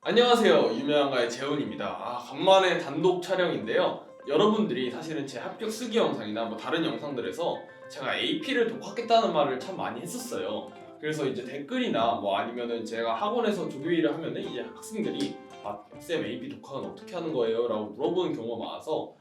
안녕하세요. 유명한가의 재훈입니다. 간만에 단독 촬영인데요. 여러분들이 사실은 제 합격 수기 영상이나 뭐 다른 영상들에서 제가 AP를 독학했다는 말을 참 많이 했었어요. 그래서 이제 댓글이나 뭐 아니면은 제가 학원에서 조교일을 하면은 이제 학생들이 쌤 AP 독학은 어떻게 하는 거예요? 라고 물어보는 경우가 많아서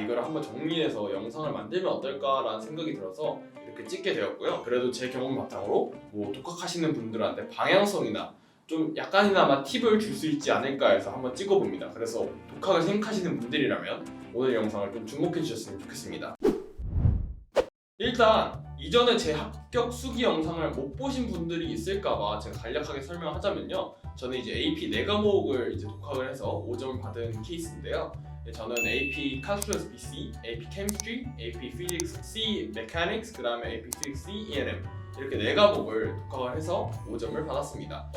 이거를 한번 정리해서 영상을 만들면 어떨까라는 생각이 들어서 이렇게 찍게 되었고요. 그래도 제 경험 바탕으로 뭐 독학하시는 분들한테 방향성이나 좀 약간이나마 팁을 줄 수 있지 않을까 해서 한번 찍어봅니다. 그래서 독학을 생각하시는 분들이라면 오늘 영상을 좀 주목해 주셨으면 좋겠습니다. 일단 이전에 제 합격 수기 영상을 못 보신 분들이 있을까봐 제가 간략하게 설명하자면요. 저는 이제 AP 4과목을 이제 독학을 해서 5점을 받은 케이스인데요. 저는 AP Calculus BC, AP Chemistry, AP Physics C Mechanics, 그 다음에 AP Physics C E&M 이렇게 4과목을 독학을 해서 5점을 받았습니다.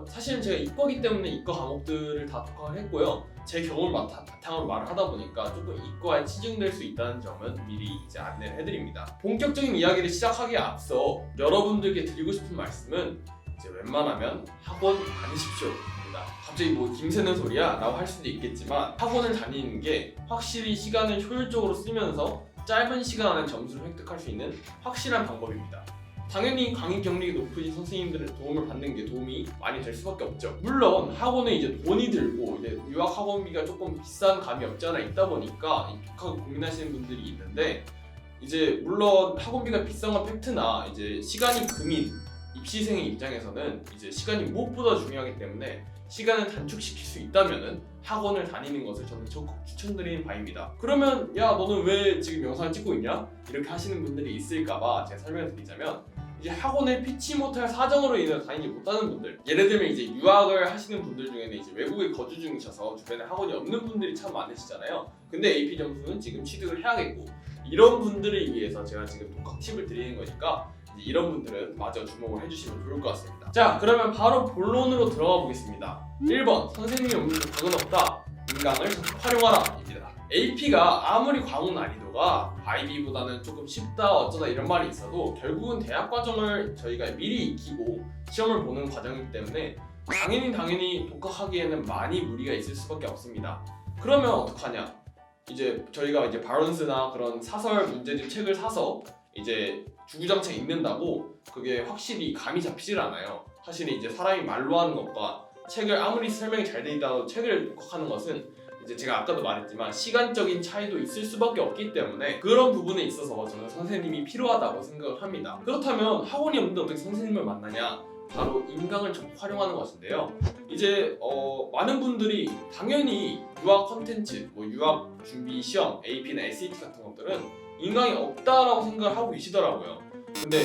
사실은 제가 이과기 때문에 이과 과목들을 다 독학을 했고요. 제 경험을 바탕으로 말을 하다 보니까 조금 이과에 치중될 수 있다는 점은 미리 이제 안내를 해드립니다. 본격적인 이야기를 시작하기에 앞서 여러분들께 드리고 싶은 말씀은 이제 웬만하면 학원 다니십시오. 갑자기 뭐 김새는 소리야? 라고 할 수도 있겠지만 학원을 다니는 게 확실히 시간을 효율적으로 쓰면서 짧은 시간 안에 점수를 획득할 수 있는 확실한 방법입니다. 당연히 강의 경력이 높으신 선생님들의 도움을 받는 게 도움이 많이 될 수밖에 없죠. 물론 학원에 이제 돈이 들고 이제 유학 학원비가 조금 비싼 감이 없지 않아 있다 보니까 독학을 고민하시는 분들이 있는데 이제 물론 학원비가 비싼 건 팩트나 이제 시간이 금인 입시생의 입장에서는 이제 시간이 무엇보다 중요하기 때문에 시간을 단축시킬 수 있다면은 학원을 다니는 것을 저는 적극 추천드리는 바입니다. 그러면 야 너는 왜 지금 영상을 찍고 있냐? 이렇게 하시는 분들이 있을까봐 제가 설명을 드리자면 이제 학원을 피치 못할 사정으로 인해 다니지 못하는 분들, 예를 들면 이제 유학을 하시는 분들 중에는 이제 외국에 거주 중이셔서 주변에 학원이 없는 분들이 참 많으시잖아요. 근데 AP 점수는 지금 취득을 해야겠고 이런 분들을 위해서 제가 지금 독학 팁을 드리는 거니까 이런 분들은 마저 주목을 해주시면 좋을 것 같습니다. 자, 그러면 바로 본론으로 들어가 보겠습니다. 1번, 선생님이 없는 독학은 없다. 인강을 적극 활용하라 입니다. AP가 아무리 과목 난이도가 IB보다는 조금 쉽다 어쩌다 이런 말이 있어도 결국은 대학 과정을 저희가 미리 익히고 시험을 보는 과정이기 때문에 당연히 독학하기에는 많이 무리가 있을 수밖에 없습니다. 그러면 어떡하냐? 이제 저희가 이제 바론스나 그런 사설 문제집 책을 사서 이제 주구장창 읽는다고 그게 확실히 감이 잡히질 않아요. 사실 이제 사람이 말로 하는 것과 책을 아무리 설명이 잘 돼 있다고 책을 독학하는 것은 이제 제가 아까도 말했지만 시간적인 차이도 있을 수밖에 없기 때문에 그런 부분에 있어서 저는 선생님이 필요하다고 생각을 합니다. 그렇다면 학원이 없는데 어떻게 선생님을 만나냐? 바로 인강을 적극 활용하는 것인데요. 이제 많은 분들이 당연히 유학 컨텐츠, 뭐 유학 준비 시험, AP나 SAT 같은 것들은 인강이 없다라고 생각을 하고 계시더라고요. 근데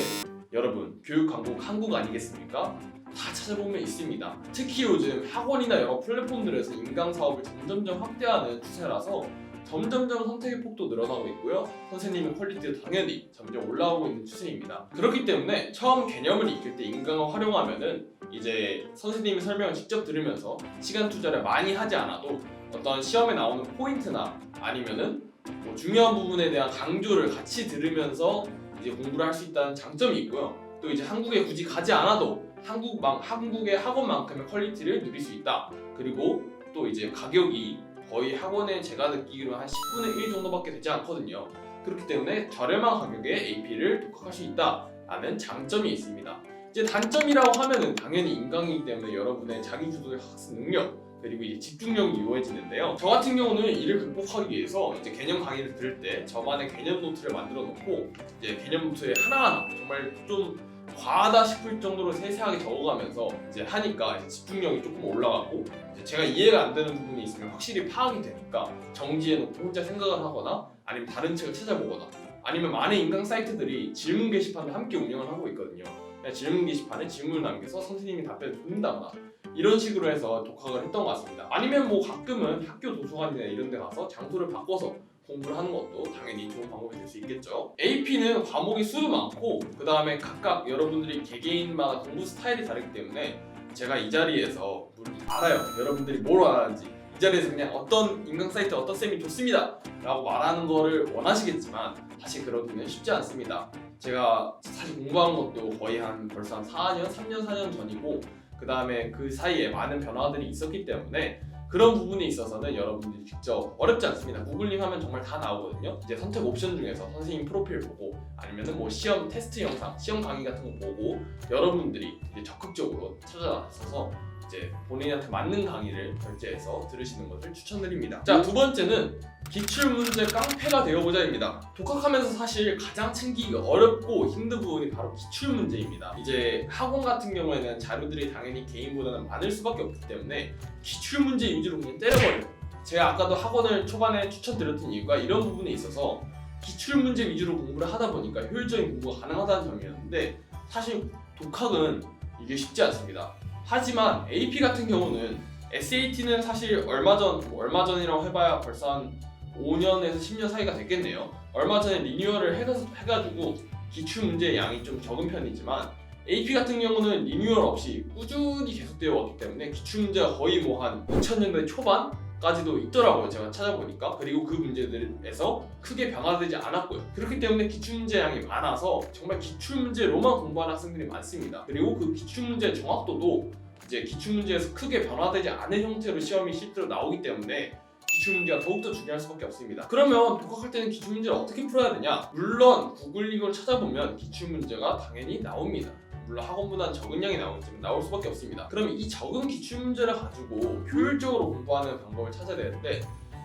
여러분, 교육 강국 한국 아니겠습니까? 다 찾아보면 있습니다. 특히 요즘 학원이나 여러 플랫폼들에서 인강 사업을 점점점 확대하는 추세라서 점점점 선택의 폭도 늘어나고 있고요. 선생님의 퀄리티도 당연히 점점 올라오고 있는 추세입니다. 그렇기 때문에 처음 개념을 익힐 때 인강을 활용하면은 이제 선생님의 설명을 직접 들으면서 시간 투자를 많이 하지 않아도 어떤 시험에 나오는 포인트나 아니면은 뭐 중요한 부분에 대한 강조를 같이 들으면서 이제 공부를 할 수 있다는 장점이 있고요. 또 이제 한국에 굳이 가지 않아도 한국의 학원만큼의 퀄리티를 누릴 수 있다. 그리고 또 이제 가격이 거의 학원에 제가 듣기로 한 10분의 1 정도밖에 되지 않거든요. 그렇기 때문에 저렴한 가격에 AP를 독학할 수 있다라는 장점이 있습니다. 이제 단점이라고 하면은 당연히 인강이기 때문에 여러분의 자기주도의 학습 능력 그리고 이제 집중력이 요해지는데요. 저 같은 경우는 이를 극복하기 위해서 이제 개념 강의를 들을 때 저만의 개념 노트를 만들어 놓고 이제 개념 노트에 하나하나 정말 좀 과하다 싶을 정도로 세세하게 적어가면서 이제 하니까 이제 집중력이 조금 올라가고 이제 제가 이해가 안 되는 부분이 있으면 확실히 파악이 되니까 정지해놓고 혼자 생각을 하거나 아니면 다른 책을 찾아보거나 아니면 많은 인강 사이트들이 질문 게시판을 함께 운영을 하고 있거든요. 질문 게시판에 질문을 남겨서 선생님이 답변을 듣는다거나 이런 식으로 해서 독학을 했던 것 같습니다. 아니면 뭐 가끔은 학교 도서관이나 이런 데 가서 장소를 바꿔서 공부를 하는 것도 당연히 좋은 방법이 될 수 있겠죠. AP는 과목이 수도 많고 그 다음에 각각 여러분들이 개개인마다 공부 스타일이 다르기 때문에 제가 이 자리에서 알아요. 여러분들이 뭘 원하는지 이 자리에서 그냥 어떤 인강 사이트 어떤 쌤이 좋습니다 라고 말하는 거를 원하시겠지만 사실 그러기는 쉽지 않습니다. 제가 사실 공부한 것도 거의 벌써 한 3년 4년 전이고 그 다음에 그 사이에 많은 변화들이 있었기 때문에 그런 부분에 있어서는 여러분들이 직접 어렵지 않습니다. 구글링 하면 정말 다 나오거든요. 이제 선택 옵션 중에서 선생님 프로필 보고 아니면은 뭐 시험 테스트 영상, 시험 강의 같은 거 보고 여러분들이 이제 적극적으로 찾아나서서 이제 본인한테 맞는 강의를 결제해서 들으시는 것을 추천드립니다. 자, 두 번째는 기출문제 깡패가 되어보자입니다. 독학하면서 사실 가장 챙기기가 어렵고 힘든 부분이 바로 기출문제입니다. 이제 학원 같은 경우에는 자료들이 당연히 개인보다는 많을 수밖에 없기 때문에 기출문제 위주로 그냥 때려버려요. 제가 아까도 학원을 초반에 추천드렸던 이유가 이런 부분에 있어서 기출문제 위주로 공부를 하다 보니까 효율적인 공부가 가능하다는 점이었는데 사실 독학은 이게 쉽지 않습니다. 하지만 AP 같은 경우는 SAT는 사실 얼마 전이라고 해봐야 벌써 한 5년에서 10년 사이가 됐겠네요. 얼마 전에 리뉴얼을 해가지고 기출문제의 양이 좀 적은 편이지만 AP 같은 경우는 리뉴얼 없이 꾸준히 계속되어 왔기 때문에 기출문제가 거의 뭐 한 2000년대 초반까지도 있더라고요. 제가 찾아보니까. 그리고 그 문제들에서 크게 변화되지 않았고요. 그렇기 때문에 기출문제 양이 많아서 정말 기출문제로만 공부하는 학생들이 많습니다. 그리고 그 기출문제 정확도도 이제 기출문제에서 크게 변화되지 않은 형태로 시험이 실제로 나오기 때문에 기출문제가 더욱더 중요할 수밖에 없습니다. 그러면 독학할 때는 기출문제를 어떻게 풀어야 되냐? 물론 구글링을 찾아보면 기출문제가 당연히 나옵니다. 물론 학원보다는 적은 양이 나오지만 나올 수밖에 없습니다. 그러면 이 적은 기출문제를 가지고 효율적으로 공부하는 방법을 찾아야 되는데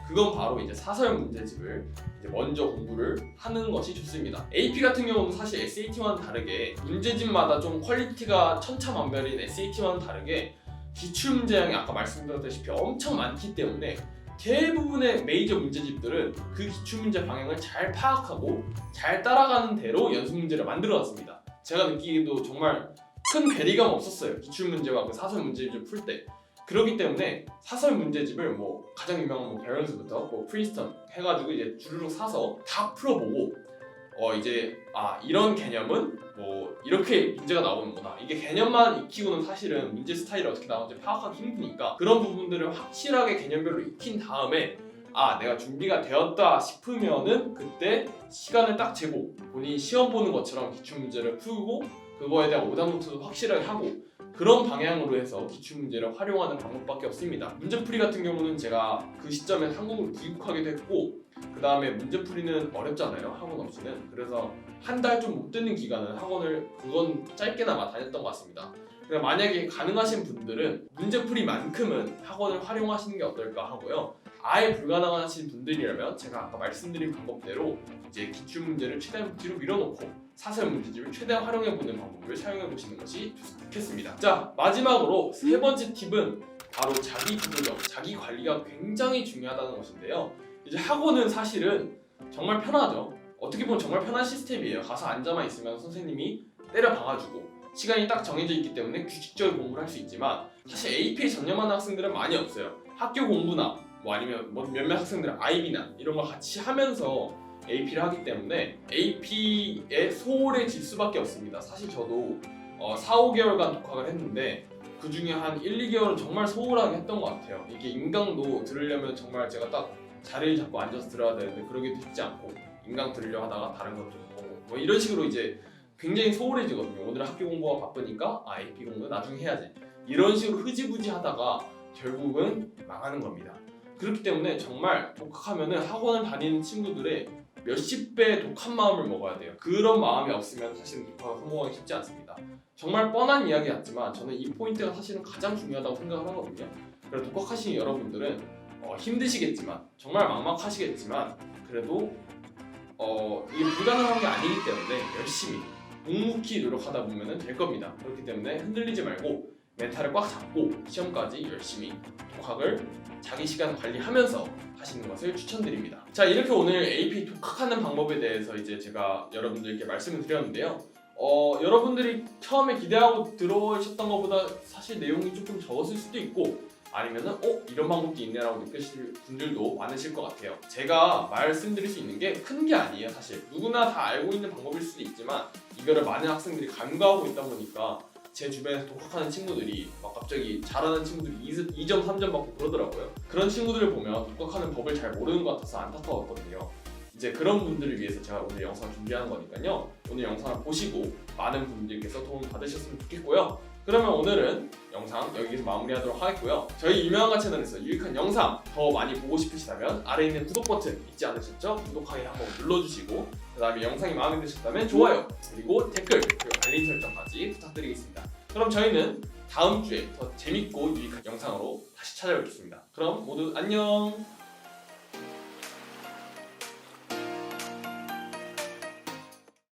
그건 바로 이제 사설 문제집을 이제 먼저 공부를 하는 것이 좋습니다. AP 같은 경우는 사실 SAT와는 다르게 문제집마다 좀 퀄리티가 천차만별인 SAT와는 다르게 기출문제량이 아까 말씀드렸다시피 엄청 많기 때문에 대부분의 메이저 문제집들은 그 기출문제 방향을 잘 파악하고 잘 따라가는 대로 연습문제를 만들어놨습니다. 제가 느끼기에도 정말 큰 괴리감 없었어요. 기출문제와 그 사설 문제집을 풀 때. 그렇기 때문에 사설 문제집을 뭐 가장 유명한 뭐 베런스부터 뭐 프린스턴 해가지고 이제 주르륵 사서 다 풀어보고 이제 이런 개념은 뭐 이렇게 문제가 나오는구나. 이게 개념만 익히고는 사실은 문제 스타일이 어떻게 나오는지 파악하기 힘드니까 그런 부분들을 확실하게 개념별로 익힌 다음에 내가 준비가 되었다 싶으면은 그때 시간을 딱 재고 본인이 시험 보는 것처럼 기출문제를 풀고 그거에 대한 오답노트도 확실하게 하고 그런 방향으로 해서 기출문제를 활용하는 방법밖에 없습니다. 문제풀이 같은 경우는 제가 그 시점에 한국으로 귀국하기도 했고 그 다음에 문제풀이는 어렵잖아요. 학원 없이는. 그래서 한 달 좀 못 되는 기간은 학원을 그건 짧게나마 다녔던 것 같습니다. 그래서 만약에 가능하신 분들은 문제풀이만큼은 학원을 활용하시는 게 어떨까 하고요. 아예 불가능하신 분들이라면 제가 아까 말씀드린 방법대로 이제 기출문제를 최대한 뒤로 밀어놓고 사설 문제집을 최대한 활용해보는 방법을 사용해보시는 것이 좋겠습니다. 자, 마지막으로 세 번째 팁은 바로 자기 구조력, 자기 관리가 굉장히 중요하다는 것인데요. 이제 학원은 사실은 정말 편하죠. 어떻게 보면 정말 편한 시스템이에요. 가서 앉아만 있으면 선생님이 때려 박아주고 시간이 딱 정해져 있기 때문에 규칙적인 공부를 할 수 있지만 사실 AP에 전념하는 학생들은 많이 없어요. 학교 공부나 뭐 아니면 뭐 몇몇 학생들은 IB나 이런 걸 같이 하면서 AP를 하기 때문에 AP에 소홀해질 수밖에 없습니다. 사실 저도 4, 5개월간 독학을 했는데 그 중에 한 1, 2개월은 정말 소홀하게 했던 것 같아요. 이게 인강도 들으려면 정말 제가 딱 자리를 잡고 앉아서 들어야 되는데 그러기도 쉽지 않고 인강 들으려 하다가 다른 것도 보고 뭐 이런 식으로 이제 굉장히 소홀해지거든요. 오늘 학교 공부가 바쁘니까 AP 공부 나중에 해야지. 이런 식으로 흐지부지 하다가 결국은 망하는 겁니다. 그렇기 때문에 정말 독학하면은 학원을 다니는 친구들의 몇십 배 독한 마음을 먹어야 돼요. 그런 마음이 없으면 사실은 독학을 성공하기 쉽지 않습니다. 정말 뻔한 이야기 같지만 저는 이 포인트가 사실은 가장 중요하다고 생각을 하거든요. 그래서 독학하시는 여러분들은 힘드시겠지만 정말 막막하시겠지만 그래도 이게 불가능한 게 아니기 때문에 열심히 묵묵히 노력하다 보면 될 겁니다. 그렇기 때문에 흔들리지 말고 멘탈을 꽉 잡고 시험까지 열심히 독학을 자기 시간 관리하면서 하시는 것을 추천드립니다. 자, 이렇게 오늘 AP 독학하는 방법에 대해서 이제 제가 여러분들께 말씀을 드렸는데요. 여러분들이 처음에 기대하고 들어오셨던 것보다 사실 내용이 조금 적었을 수도 있고 아니면은 이런 방법도 있네라고 느끼실 분들도 많으실 것 같아요. 제가 말씀드릴 수 있는 게 큰 게 아니에요. 사실 누구나 다 알고 있는 방법일 수도 있지만 이거를 많은 학생들이 간과하고 있다 보니까 제 주변에서 독학하는 친구들이 막 갑자기 잘하는 친구들이 2점, 3점 받고 그러더라고요. 그런 친구들을 보면 독학하는 법을 잘 모르는 것 같아서 안타까웠거든요. 이제 그런 분들을 위해서 제가 오늘 영상을 준비하는 거니까요. 오늘 영상을 보시고 많은 분들께서 도움을 받으셨으면 좋겠고요. 그러면 오늘은 영상 여기서 마무리하도록 하겠고요. 저희 유명한가 채널에서 유익한 영상 더 많이 보고 싶으시다면 아래에 있는 구독 버튼 잊지 않으셨죠? 구독하기 한번 눌러주시고 그 다음에 영상이 마음에 드셨다면 좋아요 그리고 댓글 그리고 알림 설정까지 부탁드리겠습니다. 그럼 저희는 다음 주에 더 재밌고 유익한 영상으로 다시 찾아뵙겠습니다. 그럼 모두 안녕.